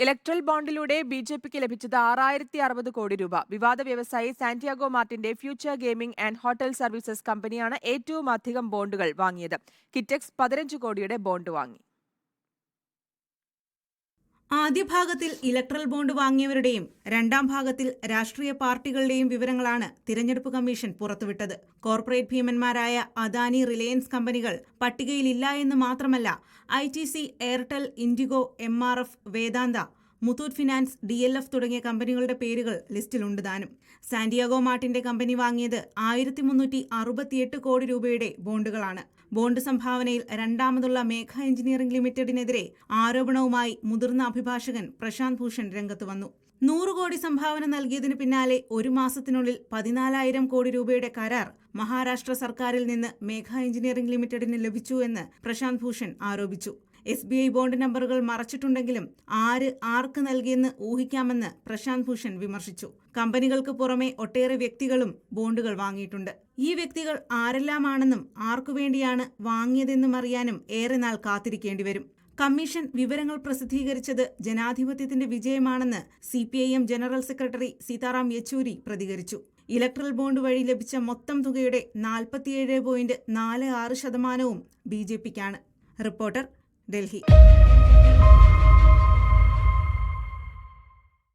Electoral ബോണ്ടിലൂടെ ബി.ജെ.പിക്ക് ലഭിച്ചത് 6,060 കോടി രൂപ. വിവാദ വ്യവസായി സാന്റിയാഗോ മാർട്ടിന്റെ future gaming and hotel services കമ്പനിയാണ് ഏറ്റവും അധികം ബോണ്ടുകൾ വാങ്ങിയത്. കിറ്റെക്സ് 15 കോടിയുടെ ബോണ്ട് വാങ്ങി. ആദ്യ ഭാഗത്തിൽ ഇലക്ട്രൽ ബോണ്ട് വാങ്ങിയവരുടെയും രണ്ടാം ഭാഗത്തിൽ രാഷ്ട്രീയ പാർട്ടികളുടെയും വിവരങ്ങളാണ് തിരഞ്ഞെടുപ്പ് കമ്മീഷൻ പുറത്തുവിട്ടത്. കോർപ്പറേറ്റ് ഭീമന്മാരായ അദാനി, റിലയൻസ് കമ്പനികൾ പട്ടികയിലില്ല എന്ന് മാത്രമല്ല, ITC, എയർടെൽ, ഇൻഡിഗോ, MRF, വേദാന്ത, മുത്തൂറ്റ് ഫിനാൻസ്, DLF തുടങ്ങിയ കമ്പനികളുടെ പേരുകൾ ലിസ്റ്റിലുണ്ട് താനും. സാന്റിയാഗോ മാർട്ടിന്റെ കമ്പനി വാങ്ങിയത് 1,368 കോടി രൂപയുടെ ബോണ്ടുകളാണ്. ബോണ്ട് സംഭാവനയിൽ രണ്ടാമതുള്ള മേഘ എഞ്ചിനീയറിംഗ് ലിമിറ്റഡിനെതിരെ ആരോപണവുമായി മുതിർന്ന അഭിഭാഷകൻ പ്രശാന്ത് ഭൂഷൺ രംഗത്ത് വന്നു. 100 കോടി സംഭാവന നൽകിയതിനു പിന്നാലെ ഒരു മാസത്തിനുള്ളിൽ 14,000 കോടി രൂപയുടെ കരാർ മഹാരാഷ്ട്ര സർക്കാരിൽ നിന്ന് മേഘ എഞ്ചിനീയറിംഗ് ലിമിറ്റഡിന് ലഭിച്ചു എന്ന് പ്രശാന്ത് ഭൂഷൺ ആരോപിച്ചു. SBI ബോണ്ട് നമ്പറുകൾ മറച്ചിട്ടുണ്ടെങ്കിലും ആർക്ക് നൽകിയെന്ന് ഊഹിക്കാമെന്ന് പ്രശാന്ത് ഭൂഷൺ വിമർശിച്ചു. കമ്പനികൾക്ക് പുറമെ ഒട്ടേറെ വ്യക്തികളും ബോണ്ടുകൾ വാങ്ങിയിട്ടുണ്ട്. ഈ വ്യക്തികൾ ആരെല്ലാമാണെന്നും ആർക്കുവേണ്ടിയാണ് വാങ്ങിയതെന്നും അറിയാനും ഏറെ നാൾ കാത്തിരിക്കേണ്ടി വരും. കമ്മീഷൻ വിവരങ്ങൾ പ്രസിദ്ധീകരിച്ചത് ജനാധിപത്യത്തിന്റെ വിജയമാണെന്ന് CPIM general secretary Sitaram Yechury പ്രതികരിച്ചു. ഇലക്ട്രൽ ബോണ്ട് വഴി ലഭിച്ച മൊത്തം തുകയുടെ 47.46% BJPക്കാണ്. റിപ്പോർട്ടർ, ഡൽഹി.